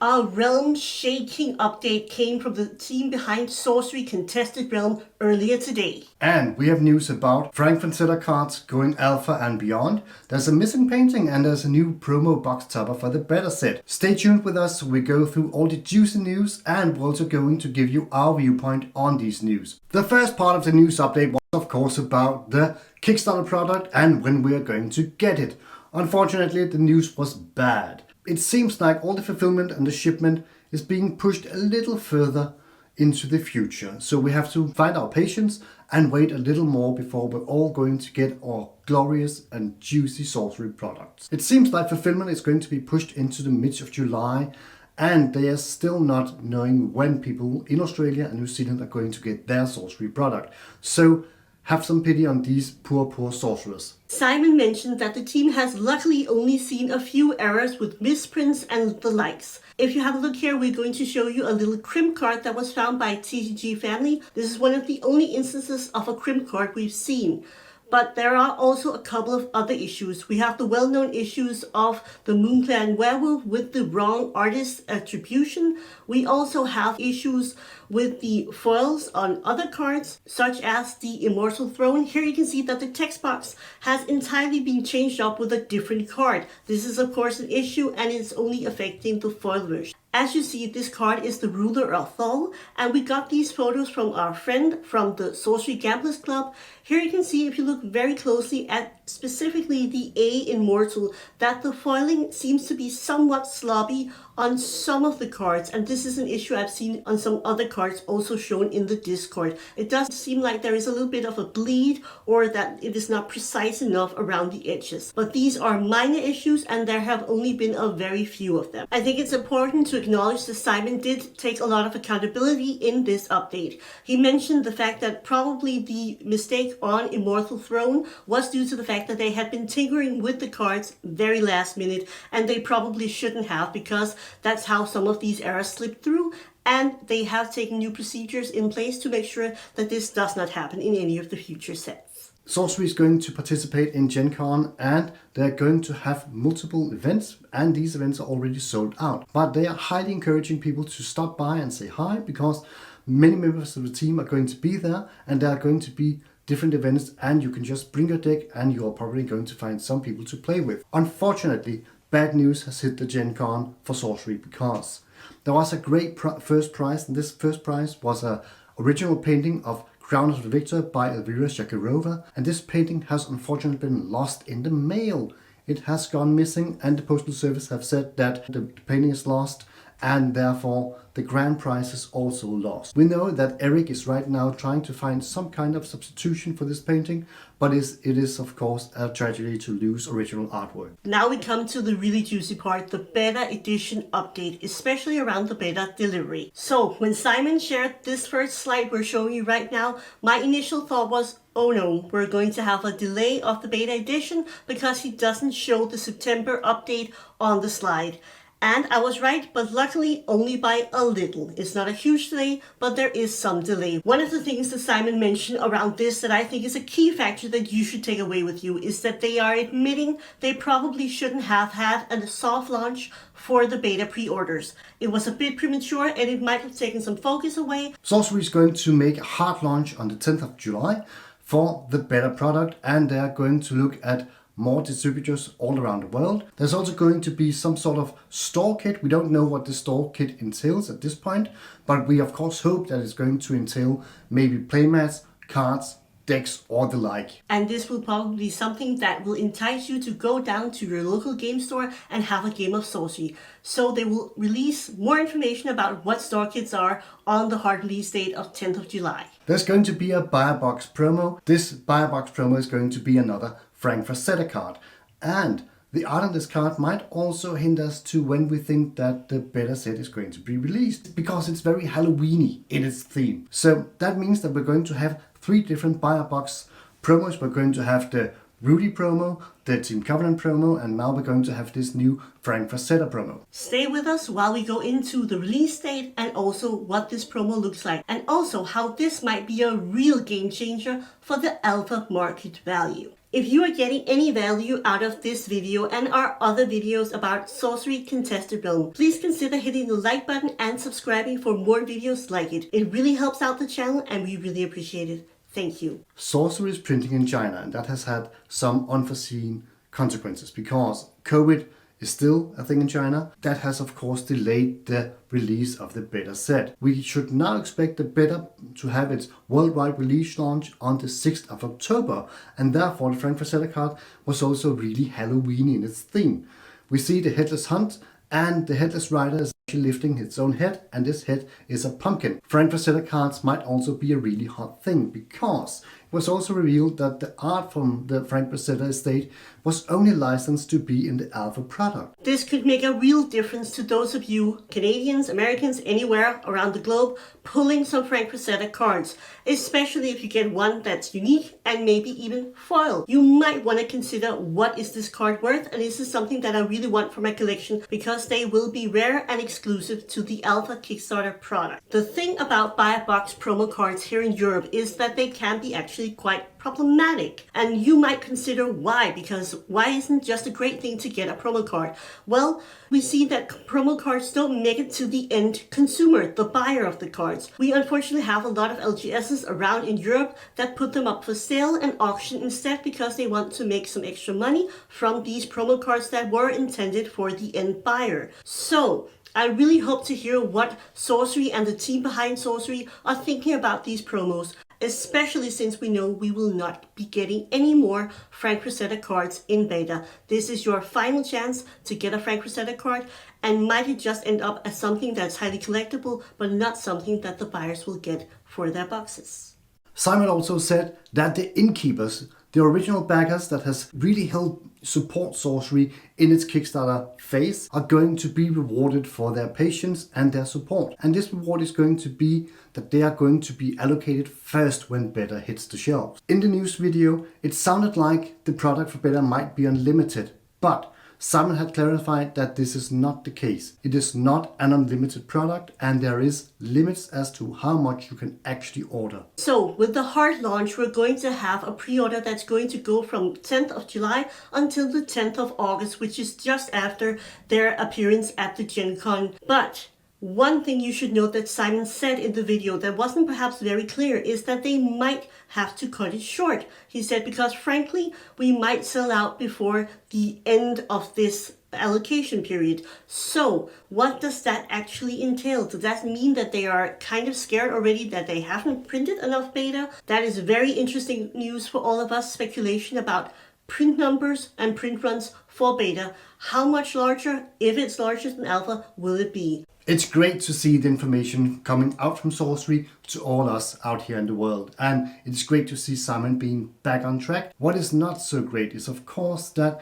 A realm-shaking update came from the team behind Sorcery Contested Realm earlier today. And we have news about Frank Frazetta cards going alpha and beyond. There's a missing painting and there's a new promo box topper for the beta set. Stay tuned with us, we go through all the juicy news and we're also going to give you our viewpoint on these news. The first part of the news update was of course about the Kickstarter product and when we are going to get it. Unfortunately, the news was bad. It seems like all the fulfillment and the shipment is being pushed a little further into the future. So we have to find our patience and wait a little more before we're all going to get our glorious and juicy sorcery products. It seems like fulfillment is going to be pushed into the mid of July, and they are still not knowing when people in Australia and New Zealand are going to get their sorcery product. So have some pity on these poor sorcerers. Simon mentioned that the team has luckily only seen a few errors with misprints and the likes. If you have a look here, we're going to show you a little crimp card that was found by TCG family. This is one of the only instances of a crimp card we've seen. But there are also a couple of other issues. We have the well-known issues of the Moonclan Werewolf with the wrong artist attribution. We also have issues with the foils on other cards, such as the Immortal Throne. Here you can see that the text box has entirely been changed up with a different card. This is of course an issue and it's only affecting the foil version. As you see, this card is the ruler of Thal, and we got these photos from our friend from the Sorcery Gamblers Club. Here you can see, if you look very closely at specifically the A Immortal, that the foiling seems to be somewhat sloppy on some of the cards, and this is an issue I've seen on some other cards also shown in the Discord. It does seem like there is a little bit of a bleed or that it is not precise enough around the edges. But these are minor issues and there have only been a very few of them. I think it's important to acknowledge that Simon did take a lot of accountability in this update. He mentioned the fact that probably the mistake on Immortal Throne was due to the fact that they had been tinkering with the cards very last minute, and they probably shouldn't have, because that's how some of these errors slip through, and they have taken new procedures in place to make sure that this does not happen in any of the future sets. Sorcery is going to participate in Gen Con and they're going to have multiple events, and these events are already sold out. But they are highly encouraging people to stop by and say hi, because many members of the team are going to be there and there are going to be different events, and you can just bring your deck and you're probably going to find some people to play with. Unfortunately, bad news has hit the Gen Con for Sorcery, because there was a great first prize, and this first prize was an original painting of Crown of the Victor by Elvira Shakirova, and this painting has unfortunately been lost in the mail. It has gone missing, and the Postal Service have said that the painting is lost, and therefore the grand prize is also lost. We know that Eric is right now trying to find some kind of substitution for this painting, but it is of course a tragedy to lose original artwork. Now we come to the really juicy part, the beta edition update, especially around the beta delivery. So when Simon shared this first slide we're showing you right now, my initial thought was, oh no, we're going to have a delay of the beta edition because he doesn't show the September update on the slide. And I was right, but luckily only by a little. It's not a huge delay, but there is some delay. One of the things that Simon mentioned around this that I think is a key factor that you should take away with you is that they are admitting they probably shouldn't have had a soft launch for the beta pre-orders. It was a bit premature and it might have taken some focus away. Sorcery is going to make a hard launch on the 10th of July for the beta product, and they are going to look at more distributors all around the world. There's also going to be some sort of store kit. We don't know what the store kit entails at this point, but we of course hope that it's going to entail maybe playmats, cards, decks or the like. And this will probably be something that will entice you to go down to your local game store and have a game of Sorcery. So they will release more information about what store kits are on the hard release date of 10th of July. There's going to be a buyer box promo. This buyer box promo is going to be another Frank Frazetta card, and the art on this card might also hint us to when we think that the beta set is going to be released, because it's very Halloweeny in its theme. So that means that we're going to have 3 different buyer box promos. We're going to have the Rudy promo, the Team Covenant promo, and now we're going to have this new Frank Frazetta promo. Stay with us while we go into the release date and also what this promo looks like, and also how this might be a real game changer for the alpha market value. If you are getting any value out of this video and our other videos about Sorcery Contested Realm, please consider hitting the like button and subscribing for more videos like it. It really helps out the channel and we really appreciate it. Thank you. Sorcery is printing in China, and that has had some unforeseen consequences because COVID is still a thing in China. That has of course delayed the release of the beta set. We should now expect the beta to have its worldwide release launch on the 6th of October, and therefore the Frank Frazetta card was also really Halloween in its theme. We see the Headless Hunt, and the Headless Rider is actually lifting its own head, and this head is a pumpkin. Frank Frazetta cards might also be a really hot thing because it was also revealed that the art from the Frank Frazetta estate was only licensed to be in the alpha product. This could make a real difference to those of you, Canadians, Americans, anywhere around the globe, pulling some Frank Frazetta cards, especially if you get one that's unique and maybe even foil. You might want to consider, what is this card worth, and is this something that I really want for my collection, because they will be rare and exclusive to the alpha Kickstarter product. The thing about buy a box promo cards here in Europe is that they can be actually quite problematic, and you might consider why, because why isn't just a great thing to get a promo card? Well, we see that promo cards don't make it to the end consumer, the buyer of the cards. We unfortunately have a lot of LGSs around in Europe that put them up for sale and auction instead because they want to make some extra money from these promo cards that were intended for the end buyer. So I really hope to hear what Sorcery and the team behind Sorcery are thinking about these promos, especially since we know we will not be getting any more Frank Frazetta cards in beta. This is your final chance to get a Frank Frazetta card, and might it just end up as something that's highly collectible, but not something that the buyers will get for their boxes. Simon also said that the innkeepers, the original backers that has really helped support Sorcery in its Kickstarter phase, are going to be rewarded for their patience and their support. And this reward is going to be that they are going to be allocated first when beta hits the shelves. In the news video, it sounded like the product for beta might be unlimited, but Simon had clarified that this is not the case. It is not an unlimited product, and there is limits as to how much you can actually order. So with the hard launch, we're going to have a pre-order that's going to go from 10th of July until the 10th of August, which is just after their appearance at the Gen Con. But one thing you should note that Simon said in the video that wasn't perhaps very clear is that they might have to cut it short. He said, because frankly, we might sell out before the end of this allocation period. So what does that actually entail? Does that mean that they are kind of scared already that they haven't printed enough beta? That is very interesting news for all of us. Speculation about print numbers and print runs for beta. How much larger, if it's larger than alpha, will it be? It's great to see the information coming out from Sorcery to all us out here in the world, and it's great to see Simon being back on track. What is not so great is of course that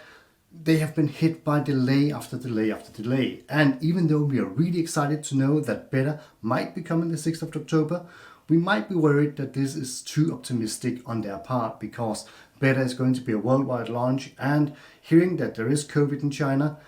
they have been hit by delay after delay after delay, and even though we are really excited to know that beta might be coming the 6th of October, we might be worried that this is too optimistic on their part, because beta is going to be a worldwide launch, and hearing that there is COVID in China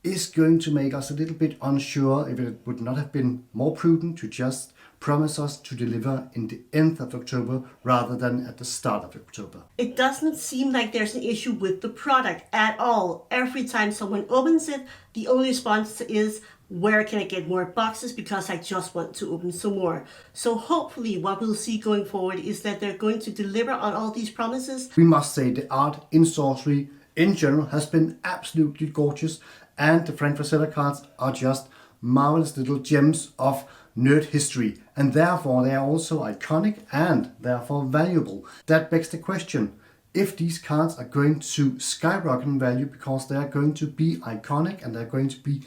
is going to make us a little bit unsure if it would not have been more prudent to just promise us to deliver in the end of October rather than at the start of October. It doesn't seem like there's an issue with the product at all. Every time someone opens it, the only response is, where can I get more boxes, because I just want to open some more. So hopefully what we'll see going forward is that they're going to deliver on all these promises. We must say the art in Sorcery in general has been absolutely gorgeous, and the Frank Frazetta cards are just marvelous little gems of nerd history, and therefore they are also iconic and therefore valuable. That begs the question, if these cards are going to skyrocket in value because they are going to be iconic and they're going to be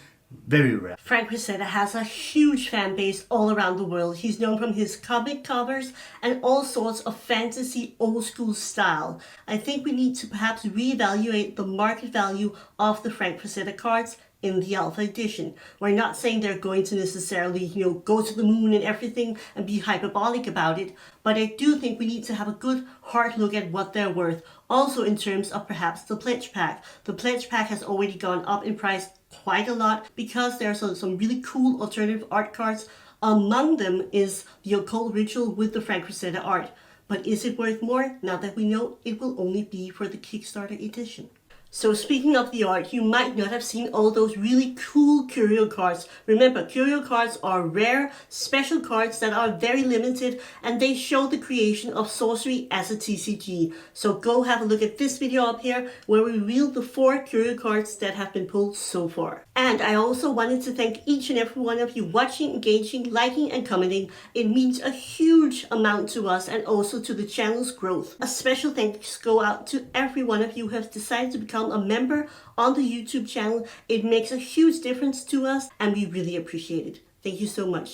very rare. Frank Frazetta has a huge fan base all around the world. He's known from his comic covers and all sorts of fantasy old school style. I think we need to perhaps reevaluate the market value of the Frank Frazetta cards in the alpha edition. We're not saying they're going to necessarily, go to the moon and everything and be hyperbolic about it, but I do think we need to have a good hard look at what they're worth. Also in terms of perhaps the pledge pack. The pledge pack has already gone up in price quite a lot because there's some really cool alternative art cards. Among them is the Occult Ritual with the Frank Frazetta art. But is it worth more now that we know it will only be for the Kickstarter edition? So speaking of the art, you might not have seen all those really cool curio cards. Remember, curio cards are rare, special cards that are very limited, and they show the creation of sorcery as a TCG. So go have a look at this video up here where we reveal the 4 curio cards that have been pulled so far. And I also wanted to thank each and every one of you watching, engaging, liking, and commenting. It means a huge amount to us and also to the channel's growth. A special thanks go out to every one of you who have decided to become a member on the YouTube channel. It makes a huge difference to us and we really appreciate it. Thank you so much.